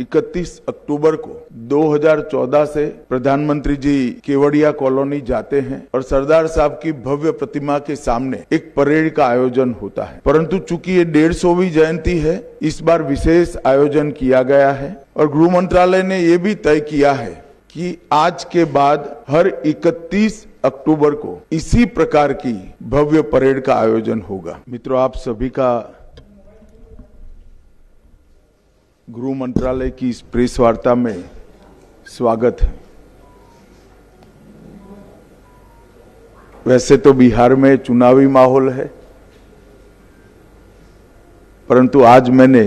31 अक्टूबर को 2014 से प्रधानमंत्री जी केवड़िया कॉलोनी जाते हैं और सरदार साहब की भव्य प्रतिमा के सामने एक परेड का आयोजन होता है। परंतु चूंकि ये 150वीं जयंती है, इस बार विशेष आयोजन किया गया है और गृह मंत्रालय ने ये भी तय किया है कि आज के बाद हर 31 अक्टूबर को इसी प्रकार की भव्य परेड का आयोजन होगा। मित्रों, आप सभी का गृह मंत्रालय की इस प्रेस वार्ता में स्वागत है। वैसे तो बिहार में चुनावी माहौल है, परंतु आज मैंने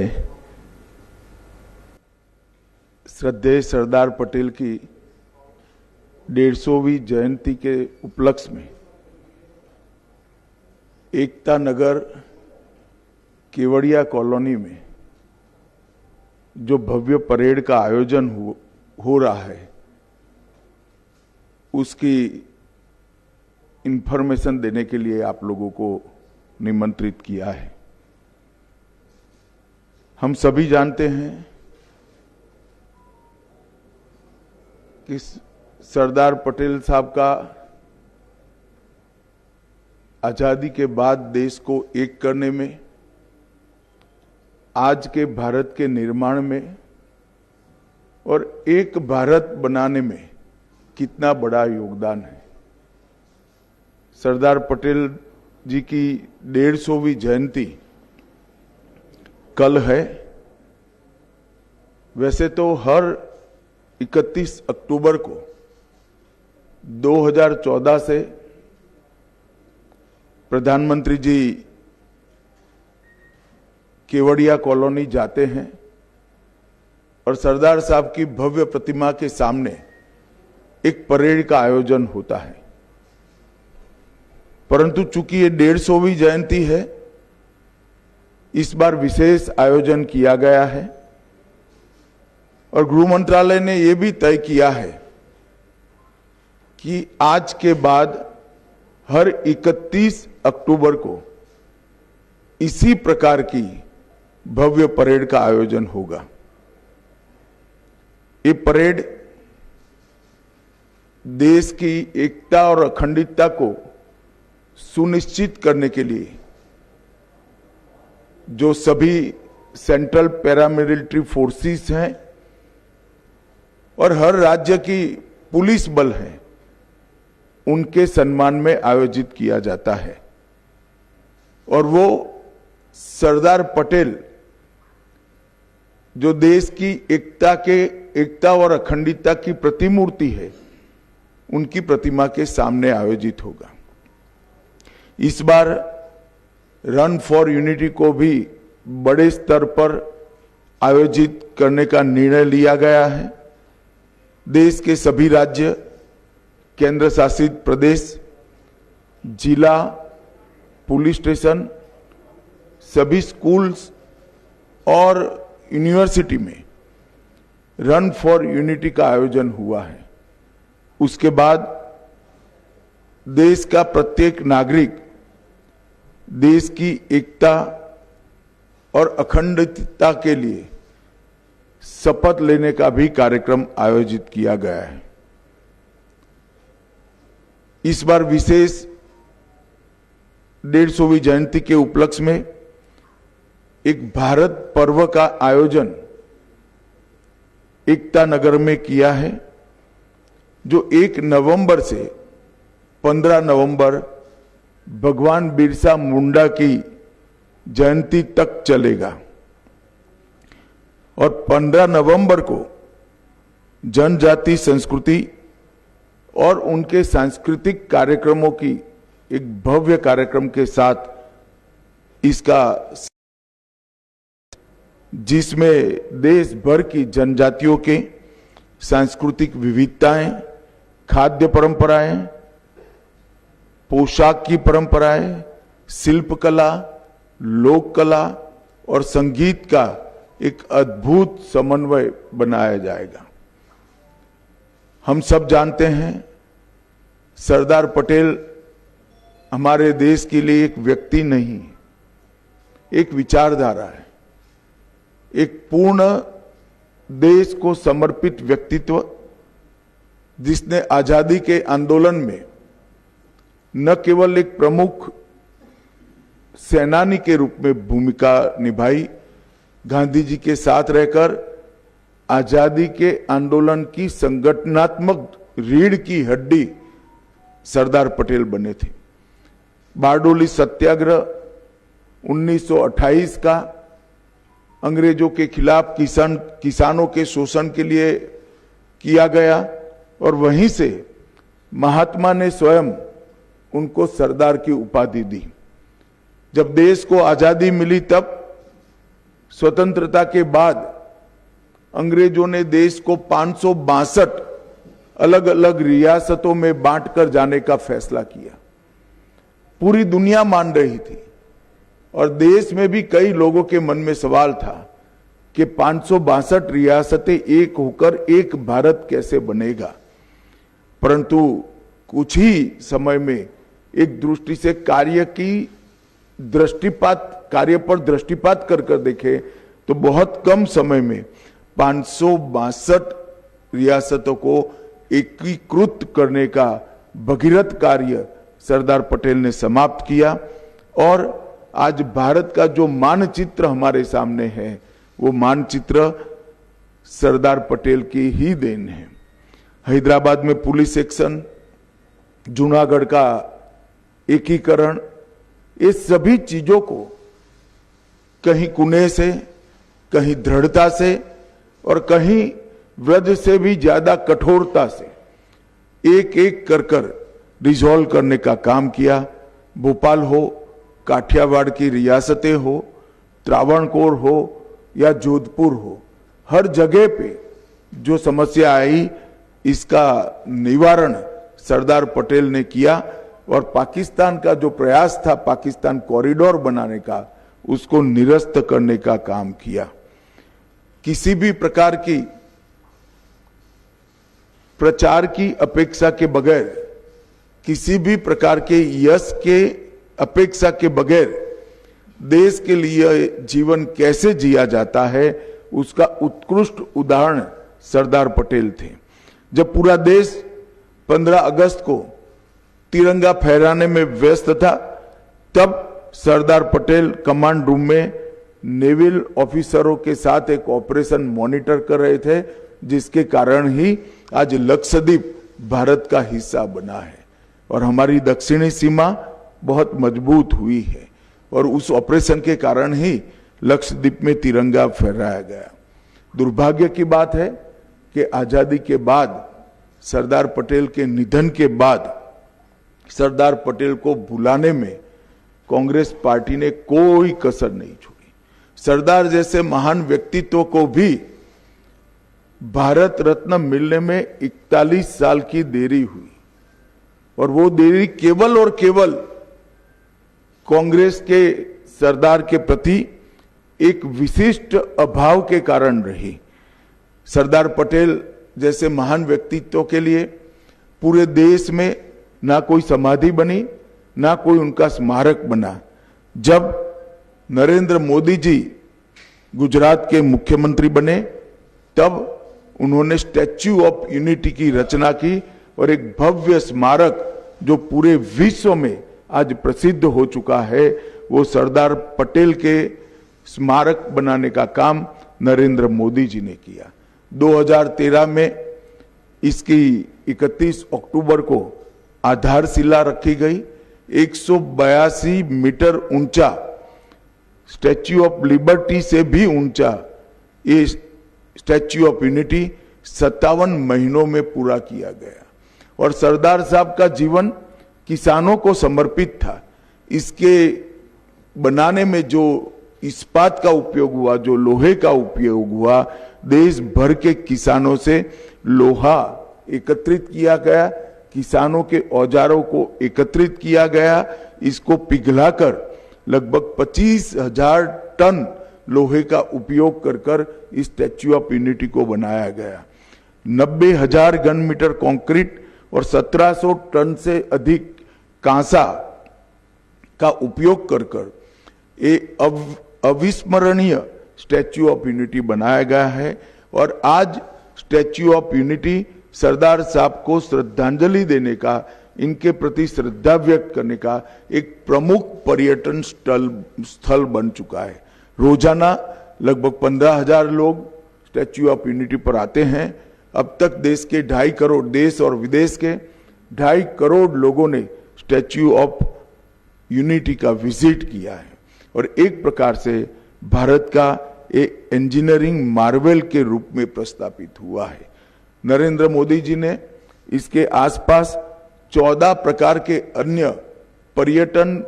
श्रद्धेय सरदार पटेल की 150वीं जयंती के उपलक्ष्य में एकता नगर केवड़िया कॉलोनी में जो भव्य परेड का आयोजन हो रहा है, उसकी इंफॉर्मेशन देने के लिए आप लोगों को निमंत्रित किया है। हम सभी जानते हैं कि सरदार पटेल साहब का आजादी के बाद देश को एक करने में, आज के भारत के निर्माण में और एक भारत बनाने में कितना बड़ा योगदान है। सरदार पटेल जी की 150वीं जयंती कल है। वैसे तो हर 31 अक्टूबर को 2014 से प्रधानमंत्री जी केवड़िया कॉलोनी जाते हैं और सरदार साहब की भव्य प्रतिमा के सामने एक परेड का आयोजन होता है। परंतु चूंकि ये 150वीं जयंती है, इस बार विशेष आयोजन किया गया है और गृह मंत्रालय ने यह भी तय किया है कि आज के बाद हर 31 अक्टूबर को इसी प्रकार की भव्य परेड का आयोजन होगा। ये परेड देश की एकता और अखंडता को सुनिश्चित करने के लिए जो सभी सेंट्रल पैरामिलिट्री फोर्सेस हैं और हर राज्य की पुलिस बल है, उनके सम्मान में आयोजित किया जाता है। और वो सरदार पटेल जो देश की एकता और अखंडता की प्रतिमूर्ति है, उनकी प्रतिमा के सामने आयोजित होगा। इस बार रन फॉर यूनिटी को भी बड़े स्तर पर आयोजित करने का निर्णय लिया गया है। देश के सभी राज्य, केंद्र शासित प्रदेश, जिला, पुलिस स्टेशन, सभी स्कूल्स और यूनिवर्सिटी में रन फॉर यूनिटी का आयोजन हुआ है। उसके बाद देश का प्रत्येक नागरिक देश की एकता और अखंडता के लिए शपथ लेने का भी कार्यक्रम आयोजित किया गया है। इस बार विशेष 150वीं जयंती के उपलक्ष्य में एक भारत पर्व का आयोजन एकता नगर में किया है, जो 1 नवंबर से 15 नवंबर भगवान बिरसा मुंडा की जयंती तक चलेगा। और 15 नवंबर को जनजाति संस्कृति और उनके सांस्कृतिक कार्यक्रमों की एक भव्य कार्यक्रम के साथ इसका, जिसमें देश भर की जनजातियों के सांस्कृतिक विविधताएं, खाद्य परंपराएं, पोशाक की परंपराएं, शिल्पकला, लोक कला और संगीत का एक अद्भुत समन्वय बनाया जाएगा। हम सब जानते हैं सरदार पटेल हमारे देश के लिए एक व्यक्ति नहीं, एक विचारधारा है, एक पूर्ण देश को समर्पित व्यक्तित्व, जिसने आजादी के आंदोलन में न केवल एक प्रमुख सेनानी के रूप में भूमिका निभाई, गांधी जी के साथ रहकर आजादी के आंदोलन की संगठनात्मक रीढ़ की हड्डी सरदार पटेल बने थे। बारडोली सत्याग्रह 1928 का अंग्रेजों के खिलाफ किसानों के शोषण के लिए किया गया और वहीं से महात्मा ने स्वयं उनको सरदार की उपाधि दी। जब देश को आजादी मिली तब स्वतंत्रता के बाद अंग्रेजों ने देश को 562 अलग अलग रियासतों में बांटकर जाने का फैसला किया। पूरी दुनिया मान रही थी और देश में भी कई लोगों के मन में सवाल था कि 562 रियासतें एक होकर एक भारत कैसे बनेगा। परंतु कुछ ही समय में एक दृष्टि से कार्य पर दृष्टिपात कर देखे तो बहुत कम समय में 562 रियासतों को एकीकृत करने का भगीरथ कार्य सरदार पटेल ने समाप्त किया और आज भारत का जो मानचित्र हमारे सामने है वो मानचित्र सरदार पटेल की ही देन है। हैदराबाद में पुलिस एक्शन, जूनागढ़ का एकीकरण, ये सभी चीजों को कहीं कुने से, कहीं दृढ़ता से और कहीं व्रज से भी ज्यादा कठोरता से एक एक कर रिजॉल्व करने का काम किया। भोपाल हो, काठियावाड़ की रियासतें हो, त्रावणकोर हो या जोधपुर हो, हर जगह पे जो समस्या आई इसका निवारण सरदार पटेल ने किया और पाकिस्तान का जो प्रयास था पाकिस्तान कॉरिडोर बनाने का, उसको निरस्त करने का काम किया। किसी भी प्रकार की प्रचार की अपेक्षा के बगैर, किसी भी प्रकार के यश के अपेक्षा के बगैर देश के लिए जीवन कैसे जिया जाता है उसका उत्कृष्ट उदाहरण सरदार पटेल थे। जब पूरा देश 15 अगस्त को तिरंगा फहराने में व्यस्त था तब सरदार पटेल कमांड रूम में नेवल ऑफिसरों के साथ एक ऑपरेशन मॉनिटर कर रहे थे, जिसके कारण ही आज लक्षद्वीप भारत का हिस्सा बना है और हमारी दक्षिणी सीमा बहुत मजबूत हुई है और उस ऑपरेशन के कारण ही लक्षद्वीप में तिरंगा फहराया गया। दुर्भाग्य की बात है कि आजादी के बाद, सरदार पटेल के निधन के बाद सरदार पटेल को भुलाने में कांग्रेस पार्टी ने कोई कसर नहीं छोड़ी। सरदार जैसे महान व्यक्तित्व को भी भारत रत्न मिलने में 41 साल की देरी हुई और वो देरी केवल और केवल कांग्रेस के सरदार के प्रति एक विशिष्ट अभाव के कारण रही। सरदार पटेल जैसे महान व्यक्तित्व के लिए पूरे देश में ना कोई समाधि बनी, ना कोई उनका स्मारक बना। जब नरेंद्र मोदी जी गुजरात के मुख्यमंत्री बने तब उन्होंने स्टैच्यू ऑफ यूनिटी की रचना की और एक भव्य स्मारक जो पूरे विश्व में आज प्रसिद्ध हो चुका है, वो सरदार पटेल के स्मारक बनाने का काम नरेंद्र मोदी जी ने किया। 2013 में इसकी 31 अक्टूबर को आधारशिला रखी गई। 182 मीटर ऊंचा, स्टैच्यू ऑफ लिबर्टी से भी ऊंचा ये स्टैच्यू ऑफ यूनिटी 57 महीनों में पूरा किया गया और सरदार साहब का जीवन किसानों को समर्पित था। इसके बनाने में जो इस्पात का उपयोग हुआ, जो लोहे का उपयोग हुआ, देश भर के किसानों से लोहा एकत्रित किया गया, किसानों के औजारों को एकत्रित किया गया, इसको पिघलाकर लगभग 25,000 टन लोहे का उपयोग कर इस स्टैच्यू ऑफ यूनिटी को बनाया गया। 90,000 घन मीटर कंक्रीट और 1700 टन से अधिक कांसा का उपयोग कर अविस्मरणीय स्टैच्यू ऑफ यूनिटी बनाया गया है और आज स्टैच्यू ऑफ यूनिटी सरदार साहब को श्रद्धांजलि देने का, इनके प्रति श्रद्धा व्यक्त करने का एक प्रमुख पर्यटन स्थल बन चुका है। रोजाना लगभग 15,000 लोग स्टैच्यू ऑफ यूनिटी पर आते हैं। अब तक देश के 2.5 करोड़, देश और विदेश के 2.5 करोड़ लोगों ने स्टैच्यू ऑफ यूनिटी का विजिट किया है और एक प्रकार से भारत का एक इंजीनियरिंग मार्वेल के रूप में प्रस्तापित हुआ है। नरेंद्र मोदी जी ने इसके आसपास 14 प्रकार के अन्य पर्यटन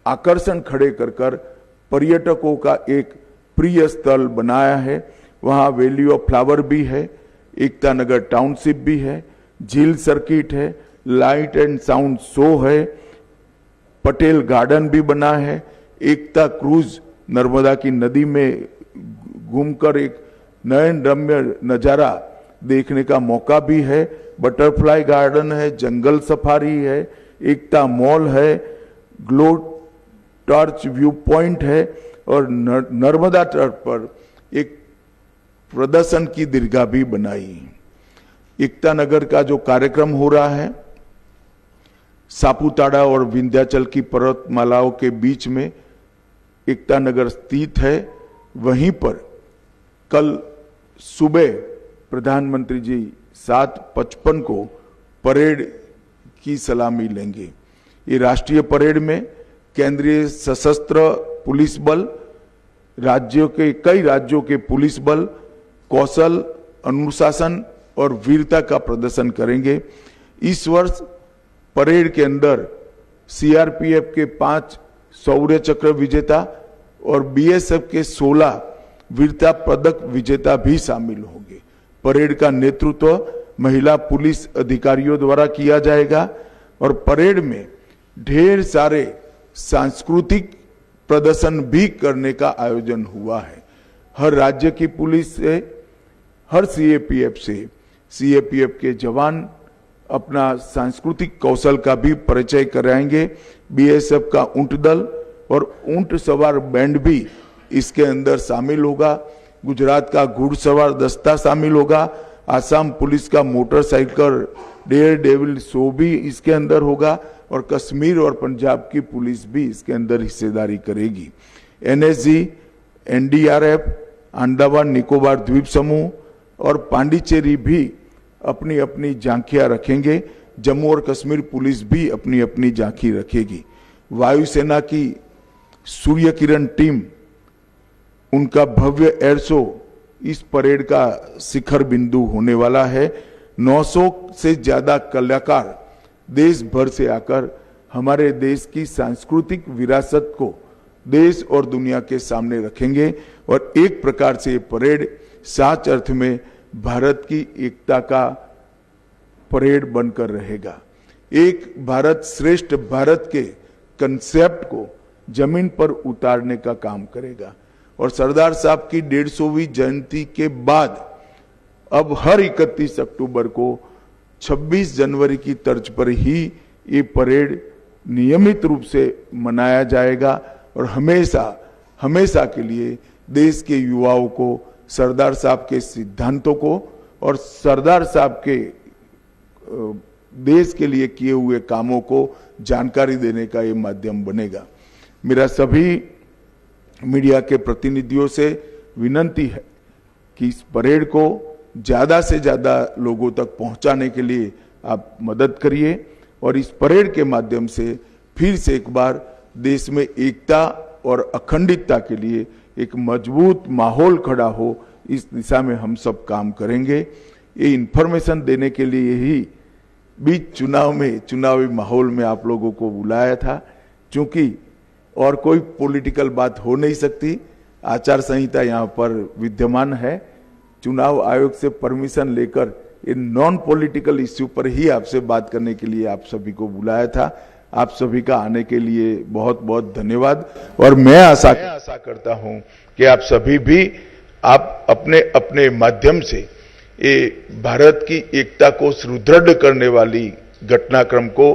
आकर्षण खड़े कर पर्यटकों का एक प्रिय स्थल बनाया है। वहां वैली ऑफ फ्लावर भी है, एकता नगर टाउनशिप भी है, झील सर्किट है, लाइट एंड साउंड शो है, पटेल गार्डन भी बना है, एकता क्रूज नर्मदा की नदी में घूमकर एक नयन रम्य नजारा देखने का मौका भी है, बटरफ्लाई गार्डन है, जंगल सफारी है, एकता मॉल है, ग्लो टॉर्च व्यू पॉइंट है और नर्मदा तट पर एक प्रदर्शन की दीर्घा भी बनाई। एकता नगर का जो कार्यक्रम हो रहा है, सापुतारा और विंध्याचल की पर्वतमालाओं के बीच में एकता नगर स्थित है। वहीं पर कल सुबह प्रधानमंत्री जी 7:55 को परेड की सलामी लेंगे। ये राष्ट्रीय परेड में केंद्रीय सशस्त्र पुलिस बल, कई राज्यों के पुलिस बल कौशल, अनुशासन और वीरता का प्रदर्शन करेंगे। इस वर्ष परेड के अंदर सीआरपीएफ के 5 शौर्य चक्र विजेता और बीएसएफ के 16 वीरता पदक विजेता भी शामिल होंगे। परेड का नेतृत्व महिला पुलिस अधिकारियों द्वारा किया जाएगा और परेड में ढेर सारे सांस्कृतिक प्रदर्शन भी करने का आयोजन हुआ है। हर राज्य की पुलिस से, हर सीएपीएफ के जवान अपना सांस्कृतिक कौशल का भी परिचय कराएंगे। बीएसएफ का ऊंट दल और ऊंट सवार बैंड भी इसके अंदर शामिल होगा। गुजरात का घुड़सवार दस्ता शामिल होगा। आसाम पुलिस का मोटरसाइकिल डेयर डेविल शो भी इसके अंदर होगा और कश्मीर और पंजाब की पुलिस भी इसके अंदर हिस्सेदारी करेगी। एनएसजी, एनडीआरएफ, अंडमान निकोबार द्वीप समूह और पांडिचेरी भी अपनी अपनी झांकियां रखेंगे। जम्मू और कश्मीर पुलिस भी अपनी अपनी झांकी रखेगी। वायुसेना की सूर्य किरण टीम, उनका भव्य एयर शो इस परेड का शिखर बिंदु होने वाला है। 900 से ज्यादा कलाकार देश भर से आकर हमारे देश की सांस्कृतिक विरासत को देश और दुनिया के सामने रखेंगे और एक प्रकार से ये परेड सच अर्थ में भारत की एकता का परेड बनकर रहेगा। एक भारत श्रेष्ठ भारत के कंसेप्ट को जमीन पर उतारने का काम करेगा और सरदार साहब की 150वीं जयंती के बाद अब हर 31 अक्टूबर को 26 जनवरी की तर्ज पर ही ये परेड नियमित रूप से मनाया जाएगा और हमेशा के लिए देश के युवाओं को सरदार साहब के सिद्धांतों को और सरदार साहब के देश के लिए किए हुए कामों को जानकारी देने का ये माध्यम बनेगा। मेरा सभी मीडिया के प्रतिनिधियों से विनंती है कि इस परेड को ज्यादा से ज्यादा लोगों तक पहुंचाने के लिए आप मदद करिए और इस परेड के माध्यम से फिर से एक बार देश में एकता और अखंडितता के लिए एक मजबूत माहौल खड़ा हो, इस दिशा में हम सब काम करेंगे। ये इन्फॉर्मेशन देने के लिए ही बीच चुनावी माहौल में आप लोगों को बुलाया था, क्योंकि और कोई पॉलिटिकल बात हो नहीं सकती। आचार संहिता यहाँ पर विद्यमान है। चुनाव आयोग से परमिशन लेकर इन नॉन पॉलिटिकल इश्यू पर ही आपसे बात करने के लिए आप सभी को बुलाया था। आप सभी का आने के लिए बहुत बहुत धन्यवाद और मैं आशा करता हूं कि आप सभी भी आप अपने अपने माध्यम से ये भारत की एकता को सुदृढ़ करने वाली घटनाक्रम को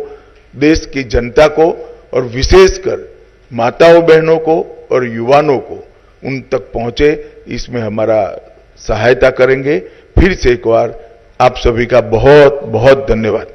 देश की जनता को और विशेषकर माताओं बहनों को और युवाओं को उन तक पहुंचे, इसमें हमारा सहायता करेंगे। फिर से एक बार आप सभी का बहुत बहुत धन्यवाद।